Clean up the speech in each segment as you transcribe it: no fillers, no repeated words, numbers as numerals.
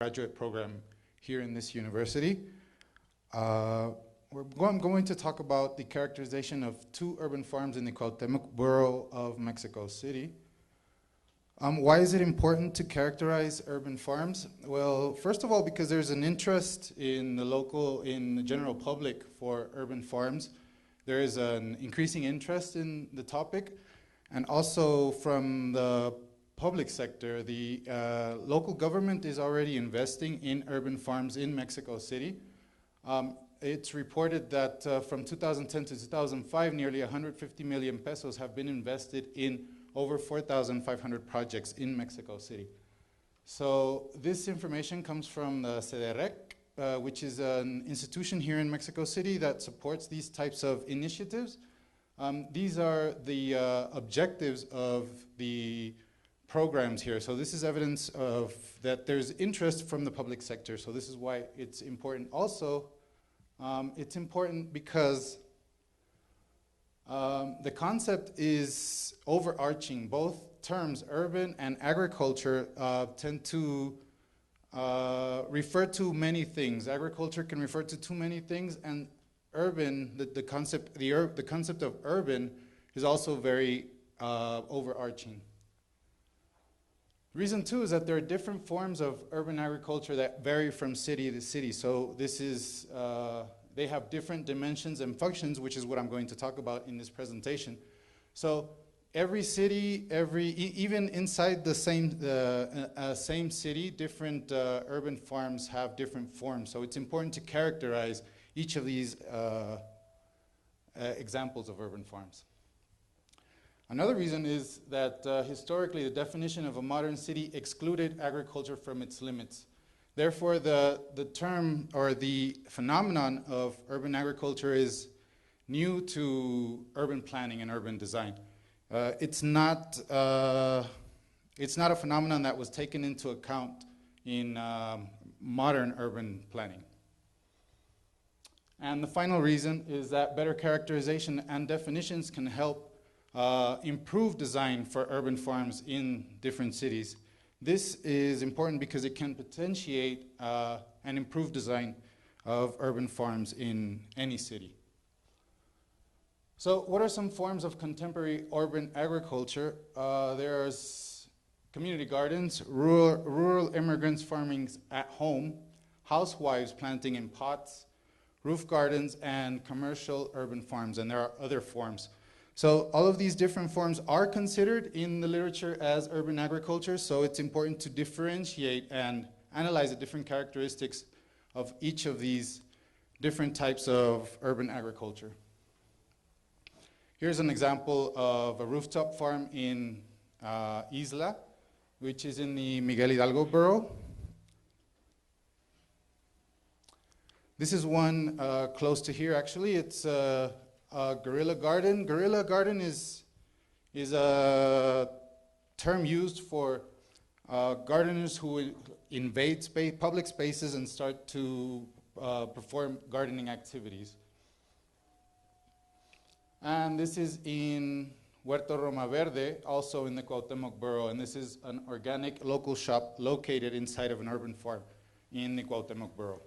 graduate program here in this university. We're going to talk about the characterization of two urban farms in the Cuauhtemoc borough of Mexico City. Why is it important to characterize urban farms? Well, first of all, because there's an interest in the general public for urban farms. There is an increasing interest in the topic, and also from the public sector, the local government is already investing in urban farms in Mexico City. It's reported that from 2010 to 2005, nearly 150 million pesos have been invested in over 4,500 projects in Mexico City. So this information comes from the CDREC, which is an institution here in Mexico City that supports these types of initiatives. These are the objectives of the programs here. So this is evidence of that there's interest from the public sector. So this is why it's important. Also, it's important because the concept is overarching. Both terms, urban and agriculture, tend to refer to many things. Agriculture can refer to too many things, and urban, the concept of urban is also very overarching. Reason two is that there are different forms of urban agriculture that vary from city to city. So this is, they have different dimensions and functions, which is what I'm going to talk about in this presentation. So every city, even inside the same city, different urban farms have different forms. So it's important to characterize each of these examples of urban farms. Another reason is that historically the definition of a modern city excluded agriculture from its limits. Therefore, the term or the phenomenon of urban agriculture is new to urban planning and urban design. It's not a phenomenon that was taken into account in modern urban planning. And the final reason is that better characterization and definitions can help improve design for urban farms in different cities. This is important because it can potentiate and improve design of urban farms in any city. So what are some forms of contemporary urban agriculture? There's community gardens, rural immigrants farming at home, housewives planting in pots, roof gardens, and commercial urban farms, and there are other forms. So all of these different forms are considered in the literature as urban agriculture, so it's important to differentiate and analyze the different characteristics of each of these different types of urban agriculture. Here's an example of a rooftop farm in Isla, which is in the Miguel Hidalgo borough. This is one close to here, actually. It's guerrilla garden. Guerrilla garden is a term used for gardeners who invade public spaces and start to perform gardening activities. And this is in Huerto Roma Verde, also in the Cuauhtemoc borough, and this is an organic local shop located inside of an urban farm in the Cuauhtemoc borough.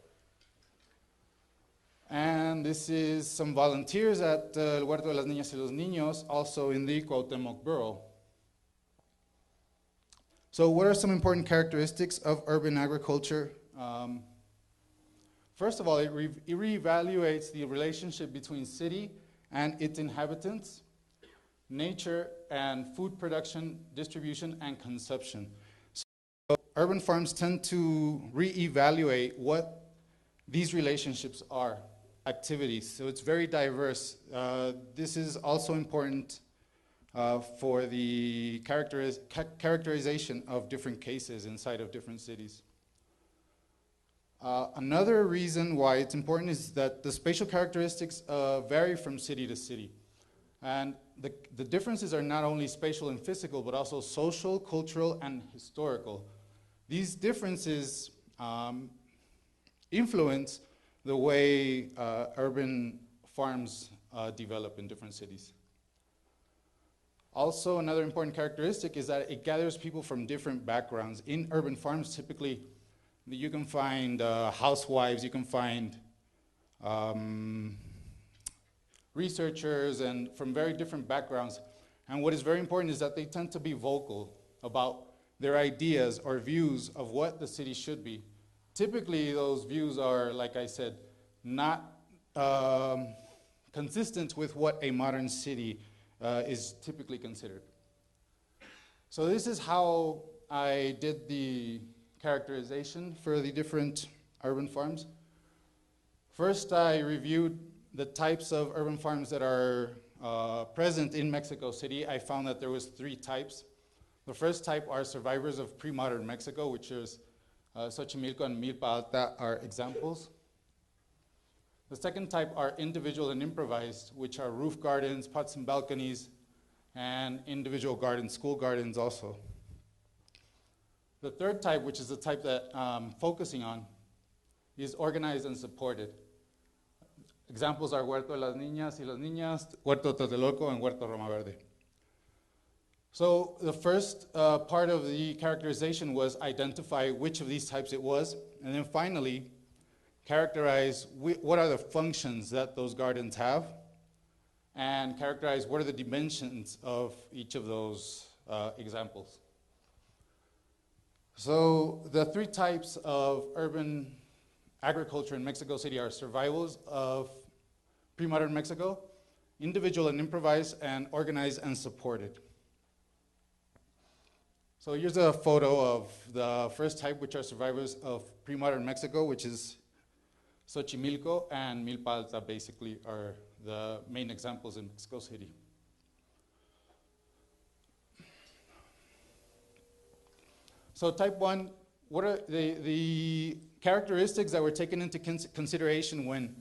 And this is some volunteers at El Huerto de las Niñas y los Niños, also in the Cuauhtemoc borough. So what are some important characteristics of urban agriculture? First of all, it reevaluates the relationship between city and its inhabitants, nature and food production, distribution, and consumption. So urban farms tend to reevaluate what these relationships are. Activities, so it's very diverse. This is also important for the characterization of different cases inside of different cities. Another reason why it's important is that the spatial characteristics vary from city to city. And the differences are not only spatial and physical, but also social, cultural, and historical. These differences influence the way urban farms develop in different cities. Also, another important characteristic is that it gathers people from different backgrounds. In urban farms, typically, You can find housewives, you can find researchers and from very different backgrounds. And what is very important is that they tend to be vocal about their ideas or views of what the city should be. Typically, those views are, like I said, not consistent with what a modern city is typically considered. So this is how I did the characterization for the different urban farms. First, I reviewed the types of urban farms that are present in Mexico City. I found that there was 3 types. The first type are survivors of pre-modern Mexico, which is Xochimilco and Milpa Alta are examples. The second type are individual and improvised, which are roof gardens, pots and balconies, and individual gardens, school gardens also. The third type, which is the type that I'm focusing on, is organized and supported. Examples are Huerto de las Niñas y los Niñas, Huerto Tlatelolco, and Huerto Roma Verde. So the first part of the characterization was identify which of these types it was, and then finally characterize what are the functions that those gardens have, and characterize what are the dimensions of each of those examples. So the 3 types of urban agriculture in Mexico City are survivals of pre-modern Mexico, individual and improvised, and organized and supported. So here's a photo of the first type, which are survivors of pre-modern Mexico, which is Xochimilco and Milpa Alta basically are the main examples in Mexico City. So type 1, what are the characteristics that were taken into consideration when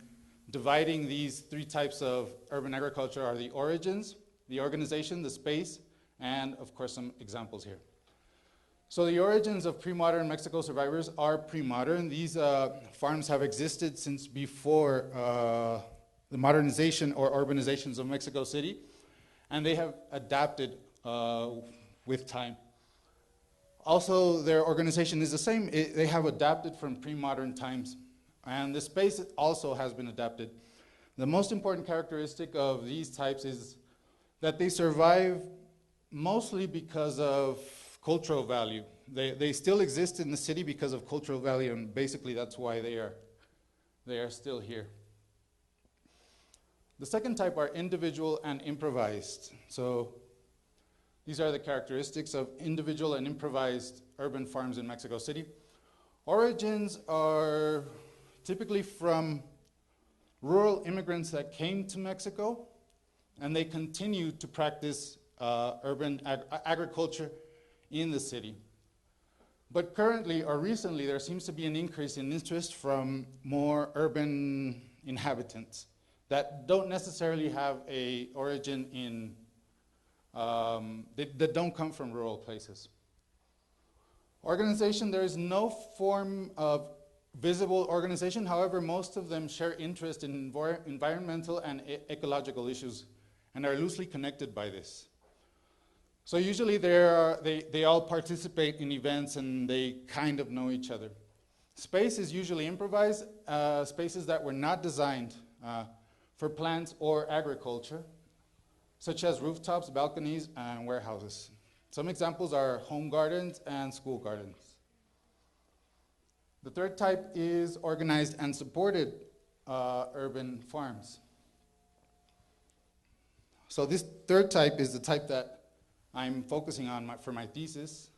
dividing these 3 types of urban agriculture are the origins, the organization, the space, and of course some examples here. So the origins of pre-modern Mexico survivors are pre-modern. These farms have existed since before the modernization or urbanizations of Mexico City, and they have adapted with time. Also, their organization is the same. They have adapted from pre-modern times, and the space also has been adapted. The most important characteristic of these types is that they survive mostly because of cultural value. They still exist in the city because of cultural value, and basically that's why they are still here. The second type are individual and improvised. So these are the characteristics of individual and improvised urban farms in Mexico City. Origins are typically from rural immigrants that came to Mexico, and they continue to practice urban agriculture in the city. But currently, or recently, there seems to be an increase in interest from more urban inhabitants that don't necessarily have a origin in, that don't come from rural places. Organization, there is no form of visible organization. However, most of them share interest in environmental and ecological issues and are loosely connected by this. So usually they all participate in events and they kind of know each other. Space is usually improvised, spaces that were not designed for plants or agriculture, such as rooftops, balconies, and warehouses. Some examples are home gardens and school gardens. The third type is organized and supported urban farms. So this third type is the type that I'm focusing on for my thesis.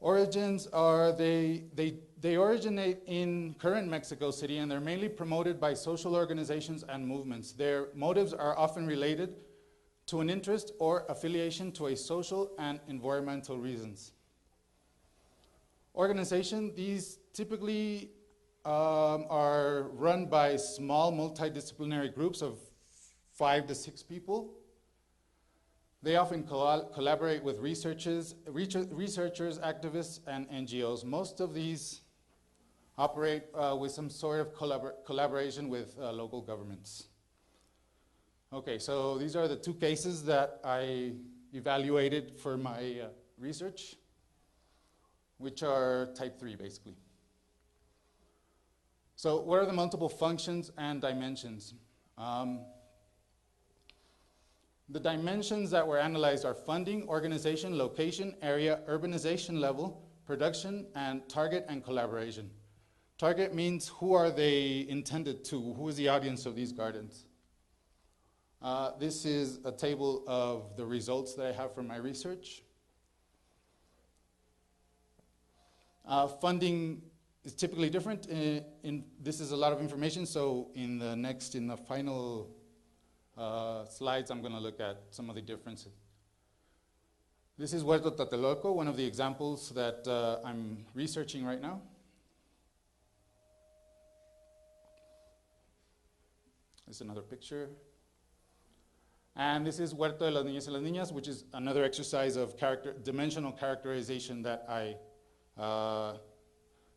Origins are, they originate in current Mexico City, and they're mainly promoted by social organizations and movements. Their motives are often related to an interest or affiliation to a social and environmental reasons. Organization, these typically are run by small multidisciplinary groups of 5 to 6 people. They often collaborate with researchers, activists, and NGOs. Most of these operate with some sort of collaboration with local governments. Okay, so these are the 2 cases that I evaluated for my research. which are type 3 basically. So what are the multiple functions and dimensions? The dimensions that were analyzed are funding, organization, location, area, urbanization level, production, and target and collaboration. Target means who are they intended to? Who is the audience of these gardens? This is a table of the results that I have from my research. Funding is typically different. This is a lot of information, so in the final slides, I'm going to look at some of the differences. This is Huerto Tlatelolco, one of the examples that I'm researching right now. This is another picture. And this is Huerto de las Niñas y las Niñas, which is another exercise of dimensional characterization that I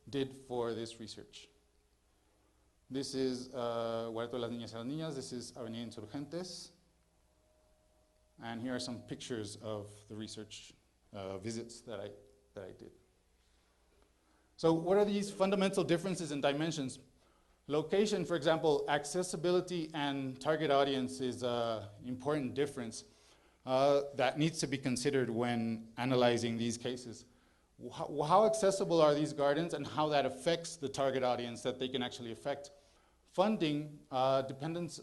did for this research. This is Huerto de las Niñas y las Niñas. This is Avenida Insurgentes. And here are some pictures of the research visits that I did. So what are these fundamental differences in dimensions? Location, for example, accessibility and target audience is an important difference that needs to be considered when analyzing these cases. How accessible are these gardens and how that affects the target audience that they can actually affect? Funding, dependence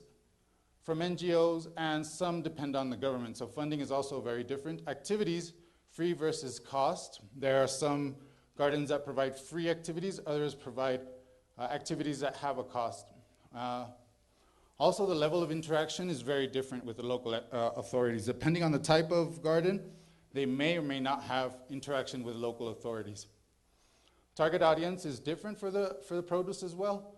from NGOs, and some depend on the government. So funding is also very different. Activities, free versus cost. There are some gardens that provide free activities, others provide activities that have a cost. Also, the level of interaction is very different with the local authorities. Depending on the type of garden, they may or may not have interaction with local authorities. Target audience is different for the produce as well.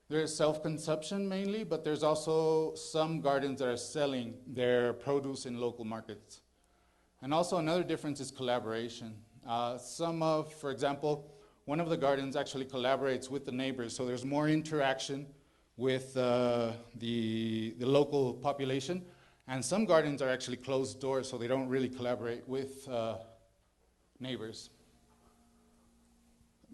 There is self-consumption mainly, but there's also some gardens that are selling their produce in local markets. And also another difference is collaboration. For example, one of the gardens actually collaborates with the neighbors, so there's more interaction with the local population. And some gardens are actually closed doors, so they don't really collaborate with neighbors.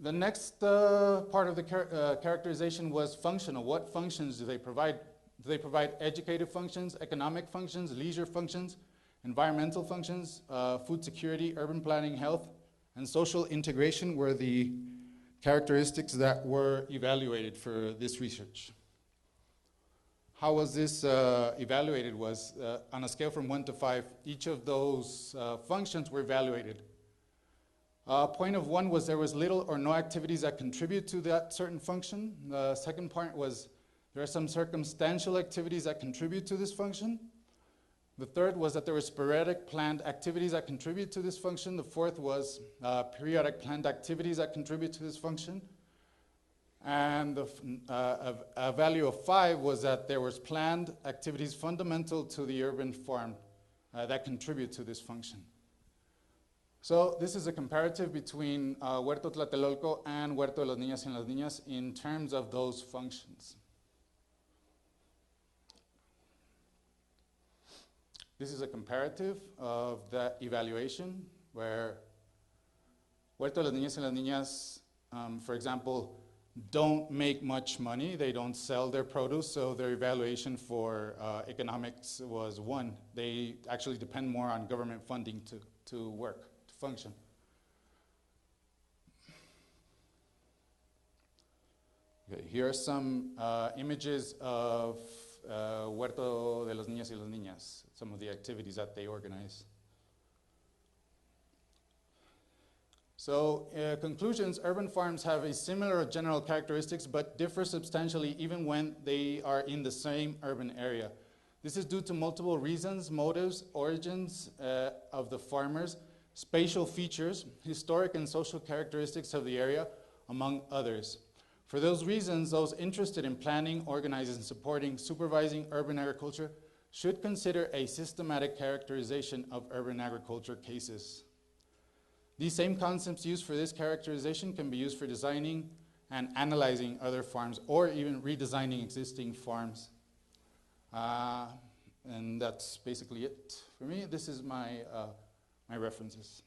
The next part of the characterization was functional. What functions do they provide? Do they provide educative functions, economic functions, leisure functions, environmental functions, food security, urban planning, health, and social integration were the characteristics that were evaluated for this research. How was this evaluated was on a scale from 1 to 5, each of those functions were evaluated. Point of 1 was there was little or no activities that contribute to that certain function. The second point was there are some circumstantial activities that contribute to this function. The third was that there were sporadic planned activities that contribute to this function. The fourth was periodic planned activities that contribute to this function. And a value of 5 was that there was planned activities fundamental to the urban farm that contribute to this function. So this is a comparative between Huerto Tlatelolco and Huerto de las Niñas y las Niñas in terms of those functions. This is a comparative of the evaluation where Huerto de las Niñas y las Niñas, for example, don't make much money. They don't sell their produce, so their evaluation for economics was 1. They actually depend more on government funding to work, to function. Okay, here are some images of Huerto de las Niñas y las Niñas, some of the activities that they organize. So, conclusions, urban farms have a similar general characteristics but differ substantially even when they are in the same urban area. This is due to multiple reasons, motives, origins of the farmers, spatial features, historic and social characteristics of the area, among others. For those reasons, those interested in planning, organizing, supporting, supervising urban agriculture should consider a systematic characterization of urban agriculture cases. These same concepts used for this characterization can be used for designing and analyzing other farms or even redesigning existing farms. And that's basically it for me. This is my references.